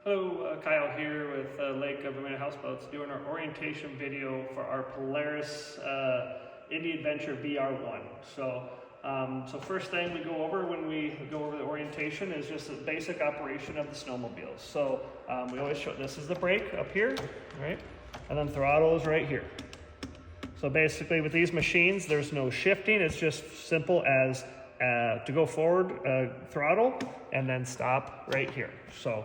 Hello, Kyle here with Lake Vermilion Houseboats doing our orientation video for our Polaris Indy Adventure VR1. So first thing we go over when we go over the orientation is just the basic operation of the snowmobiles. So we always show, this is the brake up here, right? And then throttle is right here. So basically with these machines, there's no shifting. It's just simple as to go forward, throttle, and then stop right here. So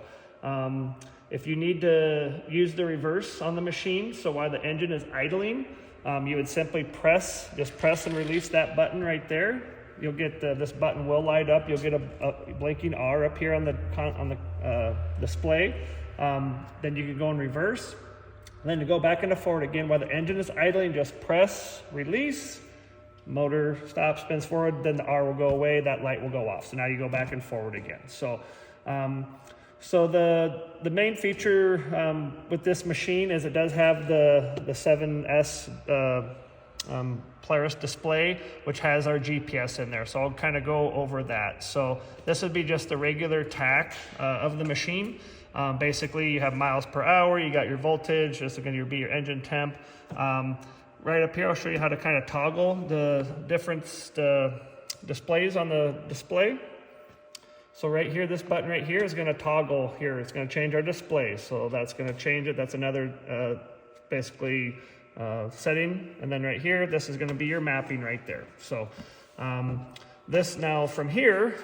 if you need to use the reverse on the machine, so while the engine is idling, you would simply just press and release that button right there. You'll get this button will light up. You'll get a blinking R up here on the display. Then you can go in reverse. And then to go back into forward again, while the engine is idling, just press, release, motor stops, spins forward, then the R will go away, that light will go off. So now you go back and forward again. So the main feature with this machine is it does have the 7S Polaris display, which has our GPS in there. So I'll kind of go over that. So this would be just the regular tach of the machine. Basically, you have miles per hour, you got your voltage, this is going to be your engine temp. Right up here, I'll show you how to kind of toggle the different displays on the display. So right here, this button right here is going to toggle here. It's going to change our display. So that's going to change it. That's another basically setting. And then right here, this is going to be your mapping right there. So this now from here,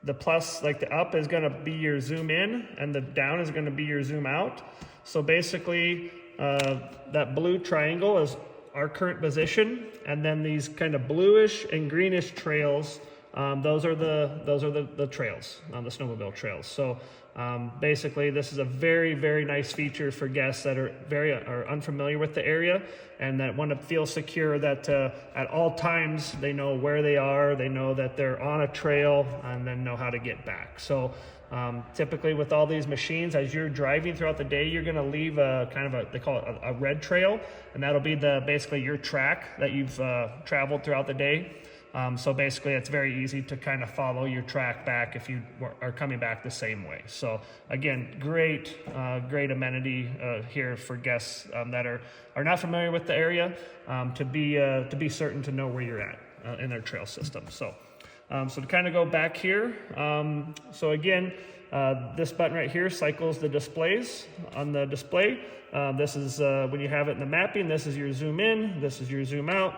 the plus, like the up is going to be your zoom in and the down is going to be your zoom out. So basically that blue triangle is our current position. And then these kind of bluish and greenish trails, those are the trails, the snowmobile trails. So basically this is a very, very nice feature for guests that are unfamiliar with the area and that want to feel secure that at all times they know where they are, they know that they're on a trail, and then know how to get back. So typically with all these machines, as you're driving throughout the day, you're going to leave they call it a red trail, and that'll be basically your track that you've traveled throughout the day. So basically it's very easy to kind of follow your track back if you are coming back the same way. So again, great amenity here for guests that are not familiar with the area, to be certain to know where you're at in their trail system. So to kind of go back here, so again, this button right here cycles the displays on the display. This is when you have it in the mapping, this is your zoom in, this is your zoom out.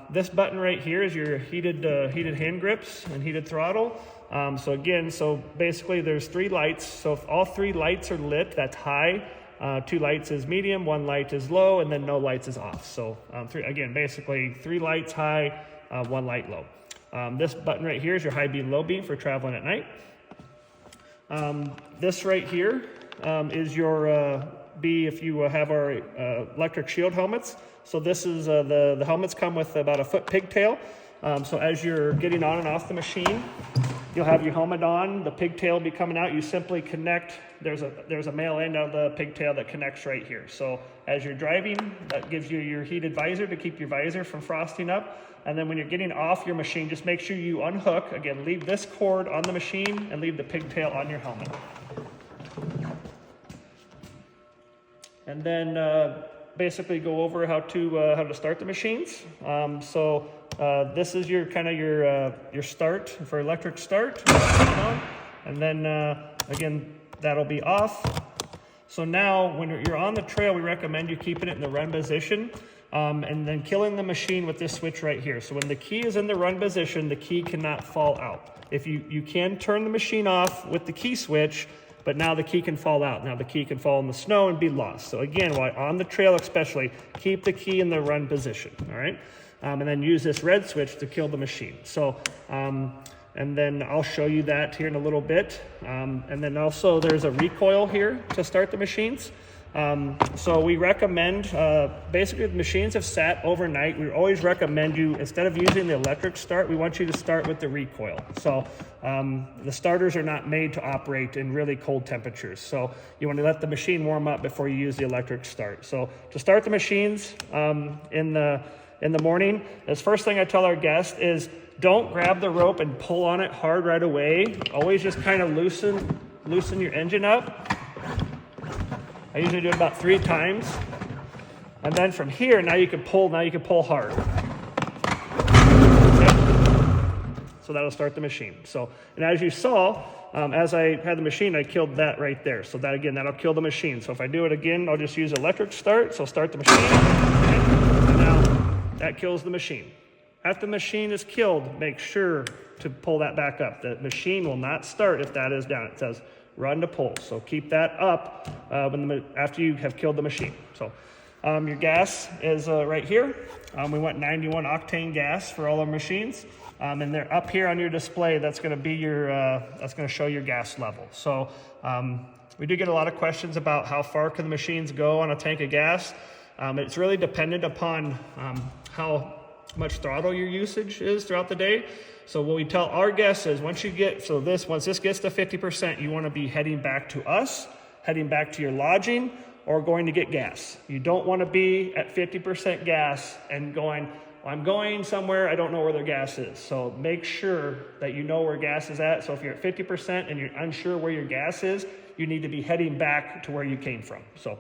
This button right here is your heated hand grips and heated throttle. So basically there's 3 lights. So if all 3 lights are lit, that's high. 2 lights is medium, 1 light is low, and then no lights is off. So basically 3 lights high, 1 light low. This button right here is your high beam, low beam for traveling at night. This right here is your if you have our electric shield helmets. So this is the helmets come with about a foot pigtail. So as you're getting on and off the machine, you'll have your helmet on, the pigtail will be coming out. You simply connect, there's a male end of the pigtail that connects right here. So as you're driving, that gives you your heated visor to keep your visor from frosting up. And then when you're getting off your machine, just make sure you unhook. Again, leave this cord on the machine and leave the pigtail on your helmet. And then basically go over how to start the machines. This is your start for electric start, and then again that'll be off. So now when you're on the trail, we recommend you keeping it in the run position, and then killing the machine with this switch right here. So when the key is in the run position, the key cannot fall out. If you can turn the machine off with the key switch, but now the key can fall out. Now the key can fall in the snow and be lost. So again, while on the trail especially, keep the key in the run position, all right? And then use this red switch to kill the machine. So, and then I'll show you that here in a little bit. And then also there's a recoil here to start the machines. So we recommend, basically the machines have sat overnight. We always recommend you, instead of using the electric start, we want you to start with the recoil. So the starters are not made to operate in really cold temperatures. So you want to let the machine warm up before you use the electric start. So to start the machines in the morning, the first thing I tell our guests is don't grab the rope and pull on it hard right away. Always just kind of loosen loosen your engine up. I usually do it about 3 times. And then from here, now you can pull hard. So that'll start the machine. So, and as you saw, as I had the machine, I killed that right there. So that again, that'll kill the machine. So if I do it again, I'll just use electric start. So start the machine. And now that kills the machine. After the machine is killed, make sure to pull that back up. The machine will not start if that is down. It says run to pull. So keep that up after you have killed the machine. So your gas is right here. We went 91 octane gas for all our machines. And they're up here on your display. That's going to be your, that's going to show your gas level. So we do get a lot of questions about how far can the machines go on a tank of gas. It's really dependent upon how much throttle your usage is throughout the day. So what we tell our guests is once this gets to 50%, you want to be heading back to us, heading back to your lodging, or going to get gas. You don't want to be at 50% gas and going, I'm going somewhere, I don't know where their gas is. So make sure that you know where gas is at. So if you're at 50% and you're unsure where your gas is, you need to be heading back to where you came from. So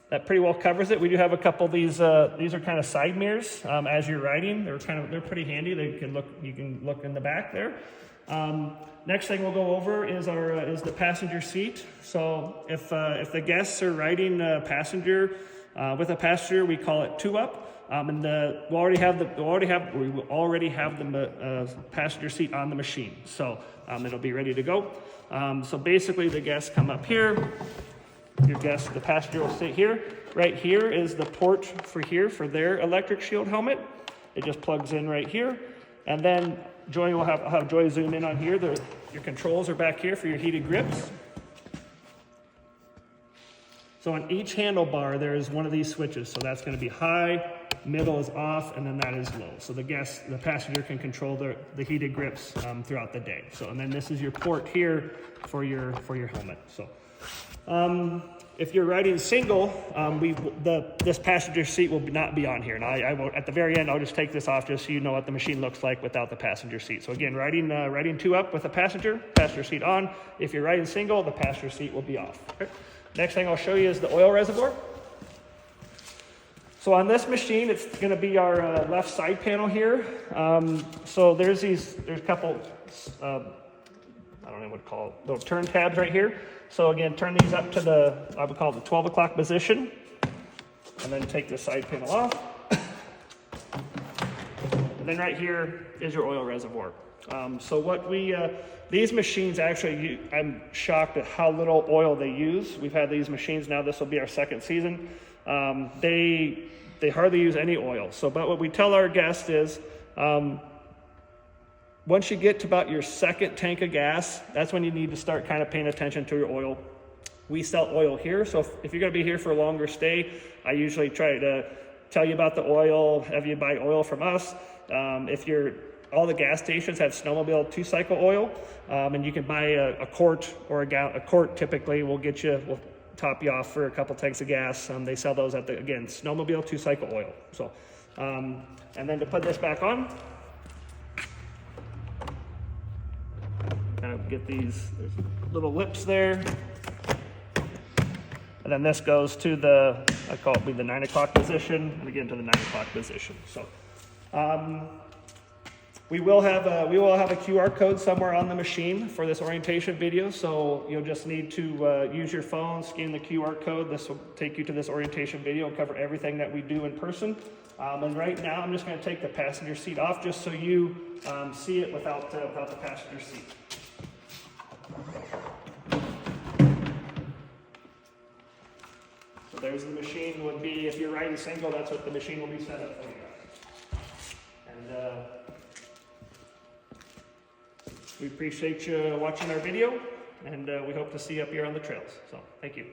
that pretty well covers it. We do have a couple of these are kind of side mirrors as you're riding. They're pretty handy. You can look in the back there. Next thing we'll go over is the passenger seat. So if the guests are riding with a passenger, we call it 2-up. And we already have the passenger seat on the machine, so it'll be ready to go. So basically, the guests come up here. The passenger will sit here. Right here is the port for their electric shield helmet. It just plugs in right here, and then I'll have Joy zoom in on here. Your controls are back here for your heated grips. So on each handlebar, there is one of these switches. So that's going to be high, middle is off, and then that is low. So the passenger can control the heated grips throughout the day. So, and then this is your port here for your helmet. So if you're riding single, this passenger seat will not be on here. Now I won't, at the very end, I'll just take this off just so you know what the machine looks like without the passenger seat. So again, riding 2-up with a passenger seat on. If you're riding single, the passenger seat will be off. Okay. Next thing I'll show you is the oil reservoir. So on this machine, it's going to be our left side panel here. So there's a couple, I don't know what to call it, little turn tabs right here. So again, turn these up to I would call it the 12 o'clock position, and then take the side panel off. And then right here is your oil reservoir. So what these machines actually, I'm shocked at how little oil they use. We've had these machines now, this will be our 2nd season. They hardly use any oil. But what we tell our guests is, once you get to about your 2nd tank of gas, that's when you need to start kind of paying attention to your oil. We sell oil here, so if you're going to be here for a longer stay, I usually try to tell you about the oil, have you buy oil from us. All the gas stations have snowmobile 2-cycle oil, and you can buy a quart or a quart typically will top you off for a couple tanks of gas. They sell those at snowmobile 2-cycle oil. So, and then to put this back on, kind of get there's little lips there. And then this goes to I call it the 9 o'clock position, and again to the 9 o'clock position. So, we will have a QR code somewhere on the machine for this orientation video. So you'll just need to use your phone, scan the QR code. This will take you to this orientation video and cover everything that we do in person. And right now, I'm just going to take the passenger seat off just so you see it without the passenger seat. So there's the machine would be, if you're riding single, that's what the machine will be set up for you. And we appreciate you watching our video, and we hope to see you up here on the trails. So thank you.